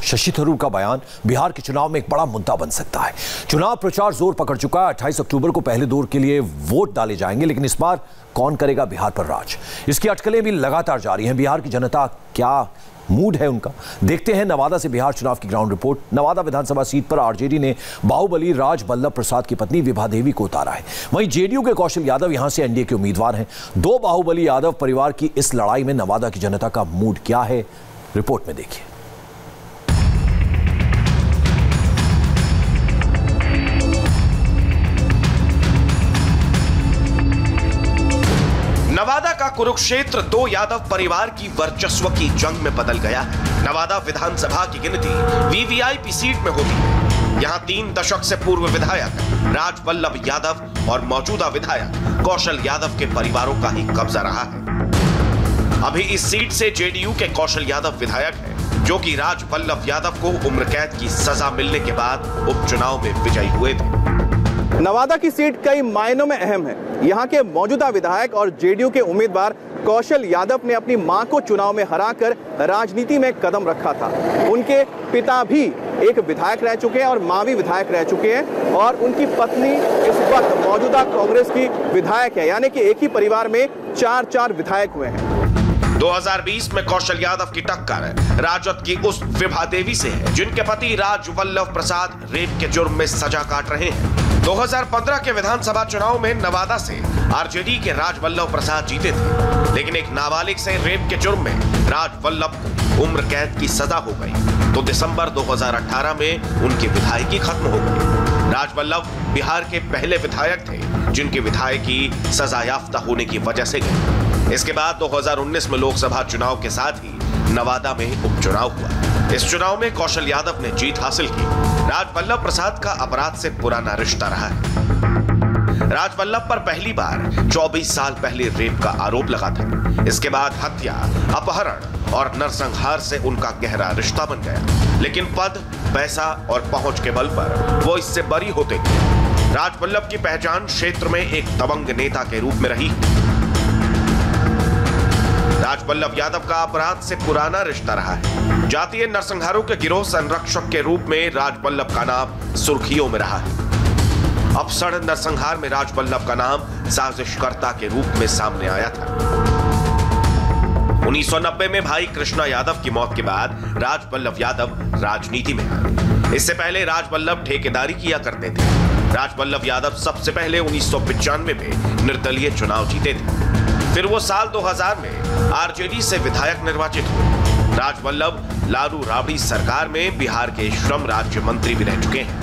शशि थरूर का बयान बिहार के चुनाव में एक बड़ा मुद्दा बन सकता है। चुनाव प्रचार जोर पकड़ चुका है। 28 अक्टूबर को पहले दौर के लिए वोट डाले जाएंगे, लेकिन इस बार कौन करेगा बिहार पर राज? इसकी अटकलें भी लगातार जारी हैं। बिहार की जनता क्या मूड है उनका? देखते हैं नवादा से बिहार चुनाव की ग्राउंड रिपोर्ट। नवादा विधानसभा सीट पर आरजेडी ने बाहुबली राज वल्लभ प्रसाद की पत्नी विभा देवी को उतारा है। वहीं जेडीयू के कौशल यादव यहां से एनडीए के उम्मीदवार हैं। दो बाहुबली यादव परिवार की इस लड़ाई में नवादा की जनता का मूड क्या है, रिपोर्ट में देखिए। नवादा का कुरुक्षेत्र दो यादव परिवार की वर्चस्व की जंग में बदल गया है। नवादा विधानसभा की गिनती वीवीआईपी सीट में होती है। यहाँ 3 दशक से पूर्व विधायक राज वल्लभ यादव और मौजूदा विधायक कौशल यादव के परिवारों का ही कब्जा रहा है। अभी इस सीट से जेडीयू के कौशल यादव विधायक हैं, जो कि राज वल्लभ यादव को उम्र कैद की सजा मिलने के बाद उपचुनाव में विजयी हुए थे। नवादा की सीट कई मायनों में अहम है। यहाँ के मौजूदा विधायक और जेडीयू के उम्मीदवार कौशल यादव ने अपनी मां को चुनाव में हराकर राजनीति में कदम रखा था। उनके पिता भी एक विधायक रह चुके हैं और मां भी विधायक रह चुके हैं, और उनकी पत्नी इस वक्त मौजूदा कांग्रेस की विधायक है। यानी कि एक ही परिवार में 4 विधायक हुए हैं। 2020 में कौशल यादव की टक्कर राजद की उस विभा देवी से है, जिनके पति राज वल्लभ प्रसाद रेप के जुर्म में सजा काट रहे हैं। 2015 के विधानसभा चुनाव में नवादा से आरजेडी के राज वल्लभ प्रसाद जीते थे, लेकिन एक नाबालिग से रेप के जुर्म में राज वल्लभ को उम्र कैद की सजा हो गई, तो दिसंबर 2018 में उनकी विधायकी खत्म हो गई। राज वल्लभ बिहार के पहले विधायक थे, जिनकी विधायकी सजा याफ्ता होने की वजह से गई। इसके बाद 2019 में लोकसभा चुनाव के साथ ही नवादा में उपचुनाव हुआ। इस चुनाव में कौशल यादव ने जीत हासिल की। राज वल्लभ प्रसाद का अपराध से पुराना रिश्ता रहा है। राज वल्लभ पर पहली बार 24 साल पहले रेप का आरोप लगा था। इसके बाद हत्या, अपहरण और नरसंहार से उनका गहरा रिश्ता बन गया, लेकिन पद, पैसा और पहुंच के बल पर वो इससे बरी होते थे। राज वल्लभ की पहचान क्षेत्र में एक दबंग नेता के रूप में रही। राज वल्लभ यादव का अपराध से पुराना रिश्ता रहा है। जातीय नरसंहारों के गिरोह संरक्षक के रूप में राज वल्लभ का नाम सुर्खियों में रहा है। अपसड़ नरसंहार में राज वल्लभ का नाम साजिशकर्ता के रूप में सामने आया था। 1990 में भाई कृष्णा यादव की मौत के बाद राज वल्लभ यादव राजनीति में आए। इससे पहले राज वल्लभ ठेकेदारी किया करते थे। राज वल्लभ यादव सबसे पहले 1995 में निर्दलीय चुनाव जीते थे। फिर वो साल 2000 में आरजेडी से विधायक निर्वाचित हुए। राज वल्लभ लालू राबड़ी सरकार में बिहार के श्रम राज्य मंत्री भी रह चुके हैं।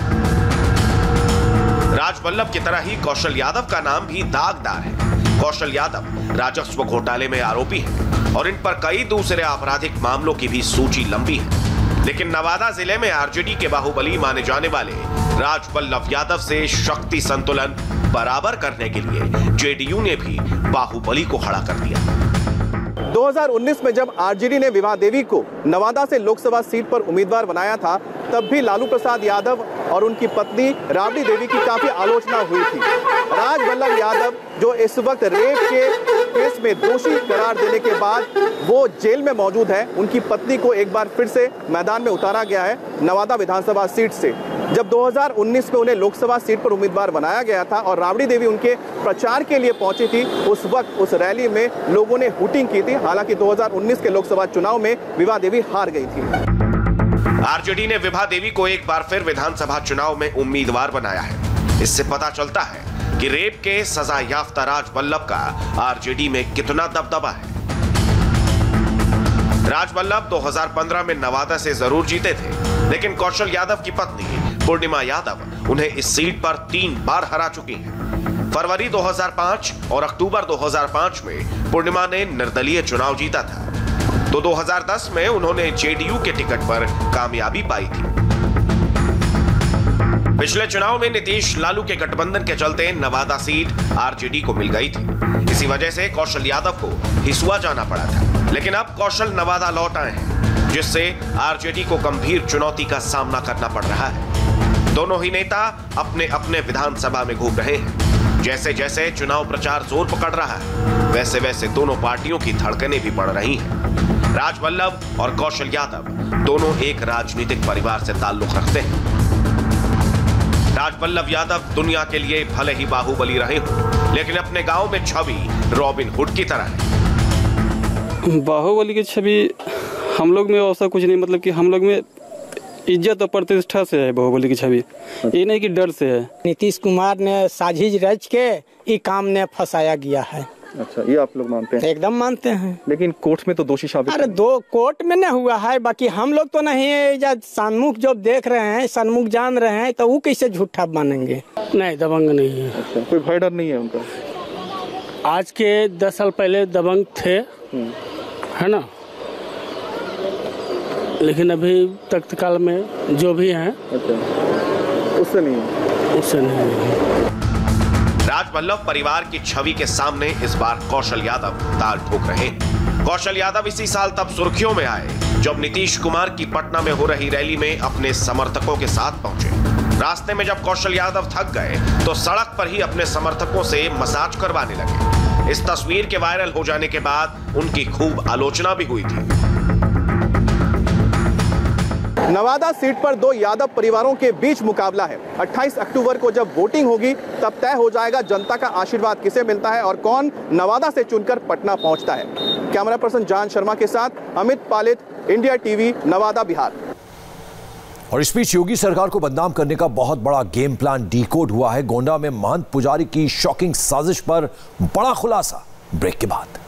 राज वल्लभ की तरह ही कौशल यादव का नाम भी दागदार है। कौशल यादव राजस्व घोटाले में आरोपी हैं और इन पर कई दूसरे आपराधिक मामलों की भी सूची लंबी है। लेकिन नवादा जिले में आरजेडी के बाहुबली माने जाने वाले राज वल्लभ यादव से शक्ति संतुलन बराबर करने के लिए जेडीयू ने भी बाहुबली को खड़ा कर दिया। 2019 में जब आरजेडी ने विभा देवी को नवादा से लोकसभा सीट पर उम्मीदवार बनाया था, तब भी लालू प्रसाद यादव और उनकी पत्नी राबड़ी देवी की काफी आलोचना हुई थी। राज वल्लभ यादव, जो इस वक्त रेप के केस में दोषी करार देने के बाद वो जेल में मौजूद है, उनकी पत्नी को एक बार फिर से मैदान में उतारा गया है नवादा विधानसभा सीट से। जब 2019 में उन्हें लोकसभा सीट पर उम्मीदवार बनाया गया था और राबड़ी देवी उनके प्रचार के लिए पहुंची थी, उस वक्त उस रैली में लोगों ने हुटिंग की थी। हालांकि 2019 के लोकसभा चुनाव में विभा देवी हार गई थी। आरजेडी ने विभा देवी को एक बार फिर विधानसभा चुनाव में उम्मीदवार बनाया है। इससे पता चलता है कि रेप के सजा याफ्ता राज वल्लभ का आरजेडी में कितना दबदबा है। राज वल्लभ 2015 में नवादा से जरूर जीते थे, लेकिन कौशल यादव की पत्नी पूर्णिमा यादव उन्हें इस सीट पर 3 बार हरा चुकी हैं। फरवरी 2005 और अक्टूबर 2005 में पूर्णिमा ने निर्दलीय चुनाव जीता था, तो 2010 में उन्होंने जेडीयू के टिकट पर कामयाबी पाई थी। पिछले चुनाव में नीतीश लालू के गठबंधन के चलते नवादा सीट आरजेडी को मिल गई थी। इसी वजह से कौशल यादव को हिसुआ जाना पड़ा था, लेकिन अब कौशल नवादा लौट आए हैं, जिससे आरजेडी को गंभीर चुनौती का सामना करना पड़ रहा है। दोनों ही नेता अपने अपने विधानसभा में घूम रहे हैं। जैसे जैसे चुनाव प्रचार जोर पकड़ रहा है, वैसे वैसे दोनों पार्टियों की धड़कनें भी बढ़ रही हैं। राजवल्लभ और कौशल यादव दोनों एक राजनीतिक परिवार से ताल्लुक रखते हैं। राजवल्लभ यादव दुनिया के लिए भले ही बाहुबली रहे हों, लेकिन अपने गांव में छवि रॉबिन हुड की तरह है। बाहुबली की छवि हम लोग में ऐसा कुछ नहीं, मतलब कि हम लोग में इज्जत और प्रतिष्ठा से है बाहुबली की छवि, ये नहीं कि डर से है। नीतीश कुमार ने साजिश रच के ये काम ने फंसाया गया है। अच्छा, ये आप लोग मानते हैं? एकदम मानते हैं। लेकिन कोर्ट में तो दोषी साबित। अरे दो कोर्ट में न हुआ है, बाकी हम लोग तो नहीं है। सन्मुख जो देख रहे हैं, सन्मुख जान रहे हैं, तो वो कैसे झूठा मानेंगे? नहीं, दबंग नहीं है। अच्छा, कोई भय डर नहीं है उनका? आज के 10 साल पहले दबंग थे, है ना, लेकिन अभी तत्काल में जो भी हैं, उससे नहीं है। उससे नहीं है। राजवल्लभ परिवार की छवि के सामने इस बार कौशल यादव ताल ठोक रहे हैं। कौशल यादव इसी साल तब सुर्खियों में आए जब नीतीश कुमार की पटना में हो रही रैली में अपने समर्थकों के साथ पहुंचे। रास्ते में जब कौशल यादव थक गए तो सड़क पर ही अपने समर्थकों से मसाज करवाने लगे। इस तस्वीर के वायरल हो जाने के बाद उनकी खूब आलोचना भी हुई थी। नवादा सीट पर दो यादव परिवारों के बीच मुकाबला है। 28 अक्टूबर को जब वोटिंग होगी तब तय हो जाएगा जनता का आशीर्वाद किसे मिलता है और कौन नवादा से चुनकर पटना पहुंचता है। कैमरा पर्सन जान शर्मा के साथ अमित पालित, इंडिया टीवी, नवादा, बिहार। और इस बीच योगी सरकार को बदनाम करने का बहुत बड़ा गेम प्लान डीकोड हुआ है। गोंडा में महंत पुजारी की शॉकिंग साजिश पर बड़ा खुलासा। ब्रेक के बाद